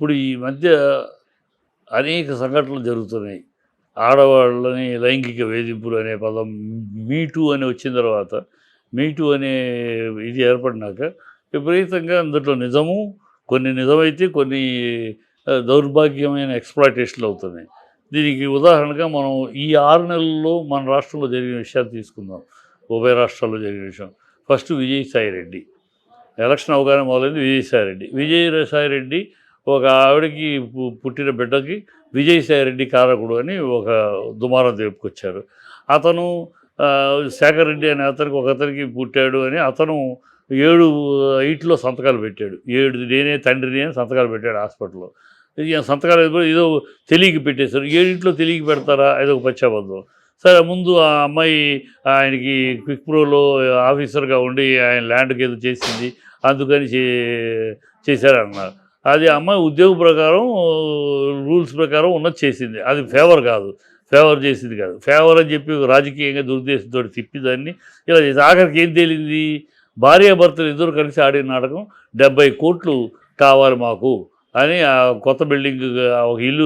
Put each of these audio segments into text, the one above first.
ఇప్పుడు ఈ మధ్య అనేక సంఘటనలు జరుగుతున్నాయి. ఆడవాళ్ళని లైంగిక వేధింపులు అనే పదం మీ టూ అని వచ్చిన తర్వాత, మీ టూ అనే ఇది ఏర్పడినాక విపరీతంగా అందులో నిజము, కొన్ని నిజమైతే కొన్ని దౌర్భాగ్యమైన ఎక్స్‌ప్లాయిటేషన్‌లు అవుతున్నాయి. దీనికి ఉదాహరణగా మనం ఈ 6 నెలల్లో మన రాష్ట్రంలో జరిగిన విషయాలు తీసుకుందాం. ఉభయ రాష్ట్రాల్లో జరిగిన విషయం. ఫస్ట్ విజయసాయిరెడ్డి. ఎలక్షన్ అవ్వగానే మొదలైంది విజయసాయిరెడ్డి. విజయసాయిరెడ్డి ఒక ఆవిడకి పుట్టిన బిడ్డకి విజయసాయిరెడ్డి కారకుడు అని ఒక దుమారం చెప్పుకొచ్చారు. అతను శేఖర్ రెడ్డి అనే అతనికి ఒకతనికి పుట్టాడు అని అతను 7 ఈటిలో సంతకాలు పెట్టాడు. 7 నేనే తండ్రిని అని సంతకాలు పెట్టాడు హాస్పిటల్‌లో. సంతకాలు ఏదో తెలియక పెట్టేశారు. 7 తెలియక పెడతారా? అదొక పచ్చాబద్ధం. సరే ముందు ఆ అమ్మాయి ఆయనకి క్విక్ ప్రోలో ఆఫీసర్‌గా ఉండి ఆయన ల్యాండ్‌కి ఏదో చేసింది. అందుకని చేశారన్నారు. అది అమ్మాయి ఉద్యోగ ప్రకారం రూల్స్ ప్రకారం ఉన్నది చేసింది. అది ఫేవర్ కాదు. ఫేవర్ చేసింది కాదు. ఫేవర్ అని చెప్పి రాజకీయంగా దురుద్దేశంతోటి తిప్పి దాన్ని ఇలా చేసి ఆఖరికి ఏం తేలింది? భార్యాభర్తలు ఇద్దరు కలిసి ఆడిన నాటకం 70,00,00,000 కావాలి మాకు అని ఆ కొత్త బిల్డింగ్ ఒక ఇల్లు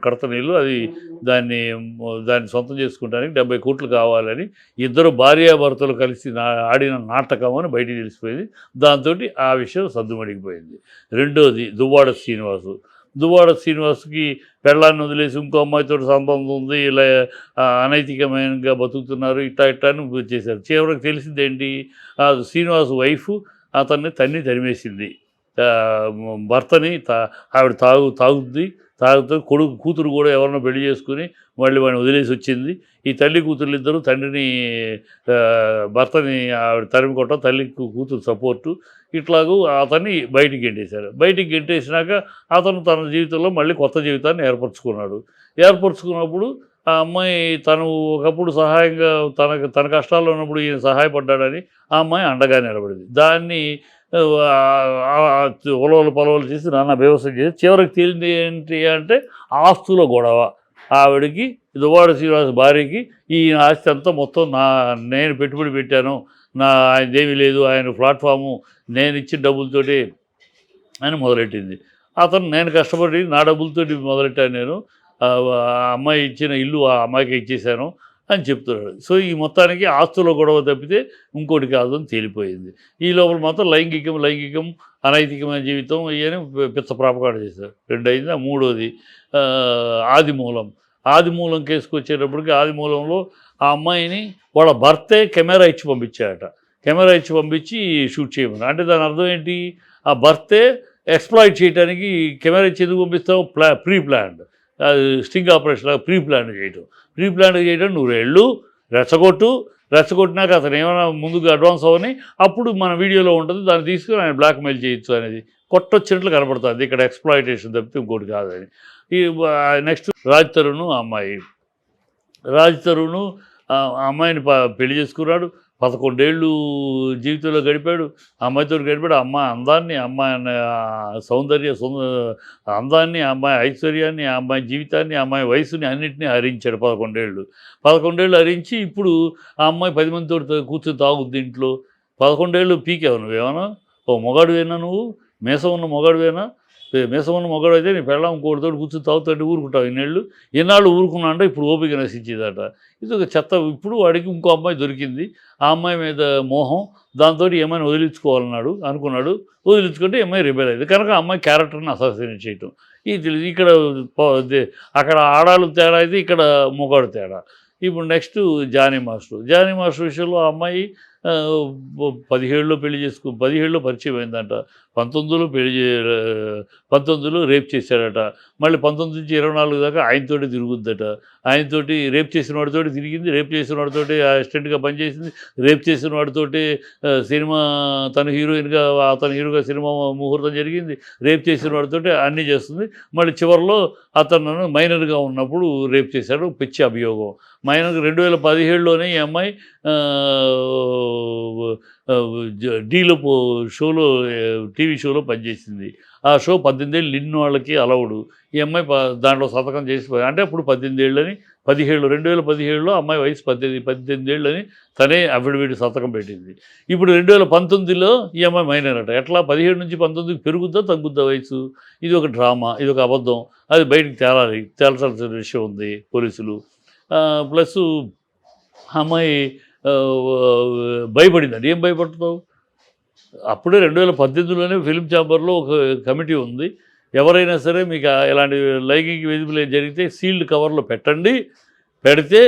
కడుతున్న ఇల్లు అది దాన్ని సొంతం చేసుకుంటానికి 70,00,00,000 కావాలని ఇద్దరు భార్యాభర్తలు కలిసి ఆడిన నాటకం అని బయటికి తెలిసిపోయింది. దాంతోటి ఆ విషయం సద్దుమణిగిపోయింది. రెండోది దువ్వాడ శ్రీనివాస్‌కి పెళ్ళాన్ని వదిలేసి ఇంకో అమ్మాయితో సంబంధం ఉంది. ఇలా అనైతికమైనగా బతుకుతున్నారు. ఇట్టా అని చేశారు. చివరికి తెలిసిందేంటి? శ్రీనివాస్ వైఫ్ అతన్ని తరిమేసింది. భర్తని ఆవిడ తాగుద్ది. కూతురు కూడా ఎవరినో పెళ్లి చేసుకుని మళ్ళీ వాడిని వదిలేసి వచ్చింది. ఈ తల్లి కూతుర్లు ఇద్దరు తండ్రిని భర్తని ఆవిడ తరిమి కొట్టడం, తల్లికి కూతురు సపోర్టు. ఇట్లాగూ అతన్ని బయటికి గెంటేశారు. బయటికి గెంటేసినాక అతను తన జీవితంలో మళ్ళీ కొత్త జీవితాన్ని ఏర్పరచుకున్నప్పుడు ఆ అమ్మాయి తను ఒకప్పుడు సహాయంగా తన కష్టాల్లో ఉన్నప్పుడు ఈయన సహాయపడ్డాడని ఆ అమ్మాయి అండగా నిలబడింది. దాన్ని ఉలవలు పొలవలు చేసి నానా బీభత్సం చేసి చివరికి తేలింది ఏంటి అంటే ఆస్తుల గొడవ. ఆవిడకి దువ్వాడ శ్రీనివాస్ భార్యకి ఈ ఆస్తి అంతా మొత్తం నేను పెట్టుబడి పెట్టాను, ఆయనదేమీ లేదు, ఆయన ప్లాట్ఫాము నేను ఇచ్చిన డబ్బులతోటి అని మొదలెట్టింది. నేను కష్టపడి నా డబ్బులతోటి మొదలెట్టాను, నేను ఆ అమ్మాయి ఇచ్చిన ఇల్లు ఆ అమ్మాయికి ఇచ్చేశాను అని చెప్తున్నాడు. సో ఈ మొత్తానికి ఆస్తుల గొడవ తప్పితే ఇంకోటి కాదు అని తేలిపోయింది. ఈ లోపల మాత్రం లైంగికం అనైతికమైన జీవితం ఇవన్నీ పిచ్చ ప్రాపకాండ చేశారు. 2 అయింది. మూడోది ఆదిమూలం కేసుకు వచ్చేటప్పటికి ఆదిమూలంలో ఆ అమ్మాయిని వాళ్ళ భర్తే కెమెరా ఇచ్చి పంపించి షూట్ చేయమని. అంటే దాని అర్థం ఏంటి? ఆ భర్తే ఎక్స్‌ప్లాయిట్ చేయడానికి కెమెరా ఇచ్చి ఎందుకు పంపిస్తావు? ప్రీ ప్లాన్డ్, స్టింగ్ ఆపరేషన్ లాగా ప్రీ ప్లాన్డ్ చేయడం నువ్వు వెళ్ళు, రెచ్చగొట్టినాక అతను ఏమైనా ముందుకు అడ్వాన్స్ అవ్వని అప్పుడు మన వీడియోలో ఉంటుంది, దాన్ని తీసుకుని ఆయన బ్లాక్మెయిల్ చేయొచ్చు అనేది కొట్టొచ్చినట్లు కనపడుతుంది. ఇక్కడ ఎక్స్‌ప్లాయిటేషన్ తప్పితే ఇంకోటి కాదని. ఈ నెక్స్ట్ రాజ్ తరుణ్ ఆ అమ్మాయిని పెళ్లి చేసుకున్నాడు. 11 ఏళ్ళు జీవితంలో గడిపాడు. ఆ అమ్మాయితో గడిపాడు. అమ్మాయి అందాన్ని, అమ్మాయి అందాన్ని, అమ్మాయి ఐశ్వర్యాన్ని, ఆ అమ్మాయి జీవితాన్ని, ఆ అమ్మాయి వయసుని అన్నింటినీ హరించాడు 11 ఏళ్ళు. 11 ఏళ్ళు హరించి ఇప్పుడు ఆ అమ్మాయి 10 మందితో కూర్చొని తాగుద్ది ఇంట్లో. 11 ఏళ్ళు పీకావు నువ్వేమన్నా? ఓ మొగాడివేనా నువ్వు? మీసం ఉన్న మొగాడివేనా? మీసం ఉన్న మొగాడైతే నీ పెళ్ళాం ఇంకోటితోటి కూర్చొని తాగుతుంటే ఊరుకుంటావు ఇన్నేళ్ళు. ఎన్నాళ్ళు ఊరుకున్నా అంటే ఇప్పుడు ఓపిక నశించేదట. ఇది ఒక చెత్త. ఇప్పుడు వాడికి ఇంకో అమ్మాయి దొరికింది. ఆ అమ్మాయి మీద మోహం, దాంతోటి ఏమైనా అనుకున్నాడు. వదిలించుకుంటే అమ్మాయి రెబెల్ అయింది. కనుక ఆ అమ్మాయి క్యారెక్టర్ని అసాసినేట్ చేయటం. ఇది తెలియదు. ఇక్కడ అక్కడ ఆడాళ్ళు తేడా అయితే ఇక్కడ మొగాడు తేడా. ఇప్పుడు నెక్స్ట్ జానీ మాస్టర్ విషయంలో ఆ అమ్మాయి 17లో 17లో పరిచయం అయిందంట. 19లో రేప్ చేశాడట. మళ్ళీ 19 నుంచి 24 దాకా ఆయనతోటి తిరుగుద్దట. ఆయనతోటి రేప్ చేసిన వాడితోటి తిరిగింది. రేప్ చేసిన వాడితోటి అసిస్టెంట్‌గా పనిచేసింది. రేప్ చేసిన వాడితోటి సినిమా అతను హీరోగా సినిమా ముహూర్తం జరిగింది. రేప్ చేసిన వాడితోటి అన్నీ చేస్తుంది. మళ్ళీ చివరిలో అతను మైనర్‌గా ఉన్నప్పుడు రేప్ చేశాడు. పిచ్చి అభియోగం. మైనర్ 2017లోనే ఈ అమ్మాయి డీలో షోలో టీవీ షోలో పనిచేసింది. ఆ షో 18 ఏళ్ళు నిన్న వాళ్ళకి అలవుడు. ఈ అమ్మాయి దాంట్లో సంతకం చేసి అంటే అప్పుడు 18 ఏళ్ళని 2017లో అమ్మాయి వయసు 18 ఏళ్ళని తనే అఫిడవిట్ సంతకం పెట్టింది. ఇప్పుడు 2019లో ఈ అమ్మాయి మైనర్ అట. ఎట్లా 17 నుంచి 19కి పెరుగుద్దా తగ్గుద్దా వయసు? ఇది ఒక డ్రామా, ఇది ఒక అబద్ధం. అది బయటికి తేల్చాల్సిన విషయం ఉంది పోలీసులు. ప్లస్సు అమ్మాయి భయపడిందండి. ఏం భయపడతావు? అప్పుడే 2018లోనే ఫిల్మ్ ఛాంబర్లో ఒక కమిటీ ఉంది. ఎవరైనా సరే మీకు ఇలాంటి లైంగిక వేధింపులు జరిగితే సీల్డ్ కవర్లో పెట్టండి. పెడితే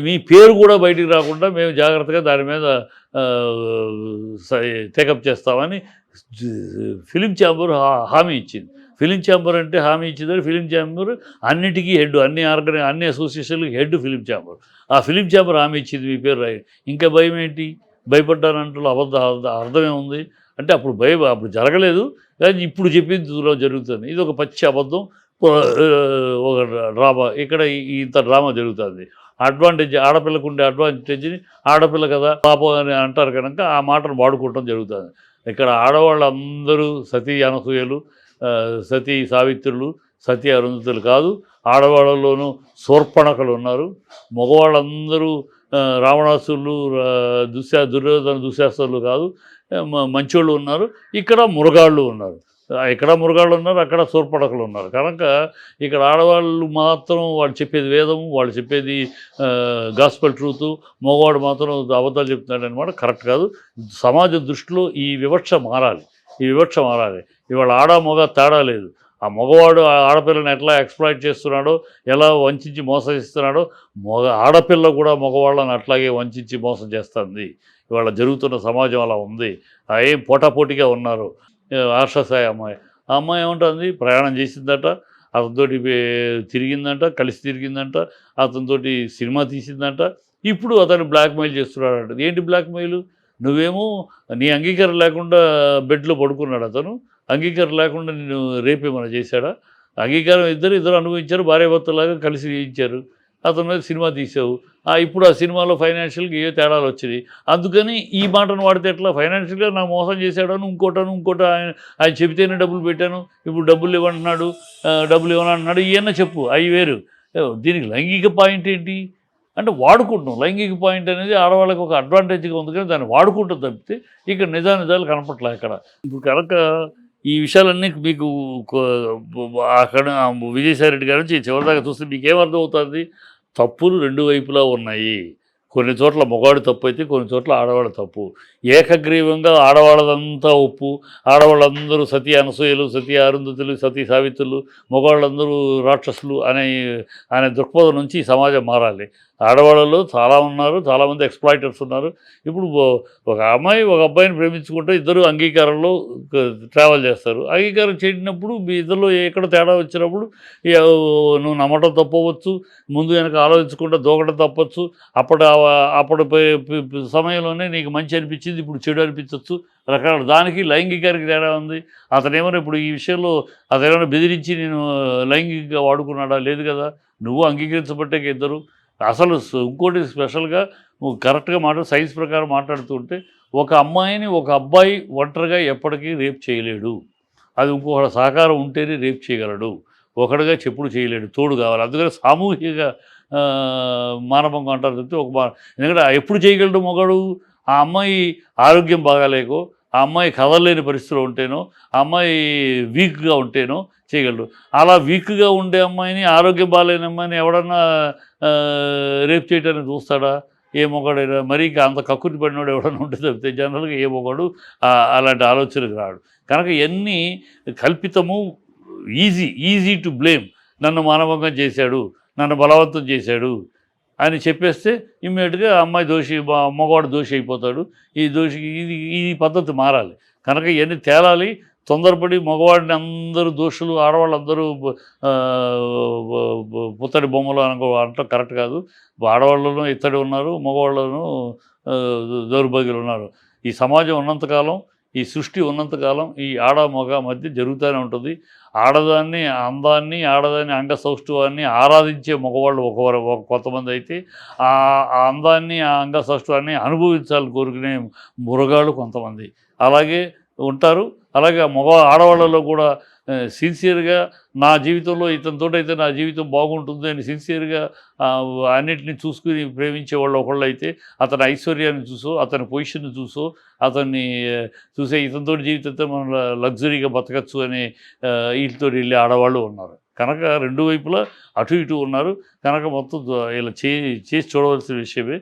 మీ పేరు కూడా బయటికి రాకుండా మేము జాగ్రత్తగా దాని మీద టేకప్ చేస్తామని ఫిలిం ఛాంబర్ హామీ ఇచ్చింది. ఫిలిం ఛాంబర్ అంటే హామీ ఇచ్చిందని ఫిలిం ఛాంబర్ అన్నిటికీ హెడ్, అన్ని అసోసియేషన్లకి హెడ్ ఫిలిం ఛాంబర్. ఆ ఫిలిం ఛాంబర్ హామీ ఇచ్చింది మీ పేరు రాయి. ఇంకా భయం ఏంటి? భయపడ్డానంటే అర్థమే ఉంది అంటే అప్పుడు జరగలేదు, కానీ ఇప్పుడు చెప్పింది జరుగుతుంది. ఇది ఒక పచ్చి అబద్ధం, ఒక డ్రామా. ఇక్కడ ఇంత డ్రామా జరుగుతుంది. అడ్వాంటేజ్ ఆడపిల్లకు ఉండే అడ్వాంటేజ్ని ఆడపిల్ల కదా పాపం అని అంటారు కనుక ఆ మాటను వాడుకోవటం జరుగుతుంది. ఇక్కడ ఆడవాళ్ళందరూ సతీ అనసూయలు, సతీ సావిత్రులు, సతీ అరుంధతులు కాదు. ఆడవాళ్ళలోనూ శూర్పణఖలు ఉన్నారు. మగవాళ్ళందరూ రావణాసురులు, దుర్యోధన దుశ్శాసనులు కాదు, మంచోళ్ళు ఉన్నారు. ఇక్కడ మురగాళ్ళు ఉన్నారు. అక్కడ శూర్పణఖలు ఉన్నారు. కనుక ఇక్కడ ఆడవాళ్ళు మాత్రం వాళ్ళు చెప్పేది వేదం, వాళ్ళు చెప్పేది గాస్పెల్ ట్రూతు, మగవాడు మాత్రం అబద్ధాలు చెప్తున్నాడు అనమాట. కరెక్ట్ కాదు. సమాజ దృష్టిలో ఈ వివక్ష మారాలి. ఇవాళ ఆడ మగ తేడా లేదు. ఆ మగవాడు ఆడపిల్లని ఎట్లా ఎక్స్‌ప్లాయిట్ చేస్తున్నాడో, ఎలా వంచించి మోసగిస్తున్నాడో, ఆడపిల్ల కూడా మగవాళ్ళని అట్లాగే వంచించి మోసం చేస్తుంది. ఇవాళ జరుగుతున్న సమాజం అలా ఉంది. ఏం పోటాపోటీగా ఉన్నారు. ఆర్షసాయి అమ్మాయి, ఆ అమ్మాయి ఏమంటుంది? ప్రయాణం చేసిందట, అతనితోటి తిరిగిందంట, కలిసి తిరిగిందంట, అతనితోటి సినిమా తీసిందంట. ఇప్పుడు అతను బ్లాక్మెయిల్ చేస్తున్నాడంట. ఏంటి బ్లాక్మెయిల్? నువ్వేమో నీ అంగీకారం లేకుండా బెడ్లో పడుకున్నాడు అతను. అంగీకారం లేకుండా నేను రేప్ ఏమైనా చేశాడా? అంగీకారం ఇద్దరు అనుభవించారు, భార్యాభర్తలాగా కలిసి చేయించారు. అతని మీద సినిమా తీసావు. ఇప్పుడు ఆ సినిమాలో ఫైనాన్షియల్గా ఏ తేడాలు వచ్చినాయి. అందుకని ఈ మాటను వాడితే ఎట్లా? ఫైనాన్షియల్గా నాకు మోసం చేశాడని ఇంకోటి ఆయన చెబితేనే డబ్బులు పెట్టాను, ఇప్పుడు డబ్బులు ఇవ్వనంటున్నాడు, డబ్బులు ఇవ్వనంటున్నాడు, ఇవన్నీ చెప్పు, అవి వేరు. దీనికి లైంగిక పాయింట్ ఏంటి అంటే వాడుకుంటున్నాం. లైంగిక పాయింట్ అనేది ఆడవాళ్ళకి ఒక అడ్వాంటేజ్గా ఉంది, కానీ దాన్ని వాడుకుంటూ తప్పితే ఇక్కడ నిజాలు కనపట్లే. ఇక్కడ ఇప్పుడు కనుక ఈ విషయాలన్నీ మీకు అక్కడ విజయసాయి రెడ్డి గారి నుంచి చివరిదాకా చూస్తే మీకేమర్థం అవుతుంది? తప్పులు రెండు వైపులా ఉన్నాయి. కొన్ని చోట్ల మగవాడి తప్పు అయితే కొన్ని చోట్ల ఆడవాళ్ళ తప్పు. ఏకగ్రీవంగా ఆడవాళ్ళదంతా ఒప్పు, ఆడవాళ్ళందరూ సతీ అనసూయలు, సతీ అరుంధతులు, సతీ సావిత్రులు, మగవాళ్ళందరూ రాక్షసులు అనే దృక్పథం నుంచి ఈ సమాజం మారాలి. ఆడవాళ్ళలో చాలా ఉన్నారు, చాలామంది ఎక్స్‌ప్లాయిటర్స్ ఉన్నారు. ఇప్పుడు ఒక అమ్మాయి ఒక అబ్బాయిని ప్రేమించుకుంటే ఇద్దరు అంగీకారంలో ట్రావెల్ చేస్తారు. అంగీకారం చేయనప్పుడు మీ ఇద్దరిలో ఎక్కడ తేడా వచ్చినప్పుడు నువ్వు నమ్మటం తప్పవచ్చు, ముందు వెనక ఆలోచించకుండా దూకడం తప్పచ్చు. అప్పుడు సమయంలోనే నీకు మంచి అనిపించింది, ఇప్పుడు చెడు అనిపించవచ్చు. రకరకాల దానికి లైంగికానికి తేడా ఉంది. అతనేమైనా ఇప్పుడు ఈ విషయంలో అతనేమైనా బెదిరించి నేను లైంగికంగా వాడుకున్నాడా? లేదు కదా. నువ్వు అంగీకరించబట్టే ఇద్దరు. అసలు ఇంకోటి స్పెషల్గా నువ్వు కరెక్ట్గా సైన్స్ ప్రకారం మాట్లాడుతుంటే ఒక అమ్మాయిని ఒక అబ్బాయి ఒంటరిగా ఎప్పటికీ రేప్ చేయలేడు. అది ఇంకొకటి సహకారం ఉంటేనే రేప్ చేయగలడు. ఒకటిగా చెప్పుడు చేయలేడు, తోడు కావాలి. అందుకని సామూహిక మానభంగం అంటారు తప్పితే ఎందుకంటే ఎప్పుడు చేయగలడు మగాడు? ఆ అమ్మాయి ఆరోగ్యం బాగాలేకో, ఆ అమ్మాయి కదలలేని పరిస్థితిలో ఉంటేనో, ఆ అమ్మాయి వీక్గా ఉంటేనో చేయగలడు. అలా వీక్గా ఉండే అమ్మాయిని, ఆరోగ్యం బాగాలేని అమ్మాయిని ఎవడన్నా రేప్ చేయడానికి చూస్తాడా? ఏ మొగాడైనా మరీ అంత కక్కుర్తి పడినోడు ఎవడన్నా ఉంటే తప్పితే జనరల్గా ఏ మొగాడు అలాంటి ఆలోచనకు రాడు. కనుక ఇవన్నీ కల్పితము. Easy to blame. నన్ను మానభంగం చేశాడు, నన్ను బలవంతం చేశాడు అని చెప్పేస్తే ఇమ్మీడియట్గా అమ్మాయి దోషి, మగవాడు దోషి అయిపోతాడు. ఈ పద్ధతి మారాలి. కనుక ఇవన్నీ తేలాలి. తొందరపడి మగవాడిని అందరూ దోషులు, ఆడవాళ్ళందరూ పుత్తడి బొమ్మలు అనటం కరెక్ట్ కాదు. ఆడవాళ్ళను ఇత్తడి ఉన్నారు, మగవాళ్ళను దౌర్భాగ్యులు ఉన్నారు. ఈ సమాజం ఉన్నంతకాలం ఈ సృష్టి ఉన్నంతకాలం ఈ ఆడ మగ మధ్య జరుగుతూనే ఉంటుంది. ఆడదాన్ని అందాన్ని, ఆడదాని అంగ సౌష్ఠవాన్ని ఆరాధించే మగవాళ్ళు కొంతమందైతే, ఆ అందాన్ని, ఆ అంగ సౌష్ఠవాన్ని అనుభవించాలని కోరుకునే మృగాళ్ళు కొంతమంది. అలాగే ఉంటారు. అలాగే ఆడవాళ్ళలో కూడా సిన్సియర్‌గా నా జీవితంలో ఇతనితోటైతే నా జీవితం బాగుంటుంది అని సిన్సియర్‌గా అన్నిటిని చూసుకొని ప్రేమించేవాళ్ళు ఒకళ్ళైతే, అతని ఐశ్వర్యాన్ని చూసో, అతని పొజిషన్‌ని చూసో, అతన్ని చూసే ఇతనితోటి జీవితంతో మనం లగ్జరీగా బతకచ్చు అనే ఈటితోటి వెళ్ళే ఆడవాళ్ళు ఉన్నారు. కనుక రెండు వైపులా అటు ఇటు ఉన్నారు. కనుక మొత్తం ఇలా చేసి చూడవలసిన విషయమే.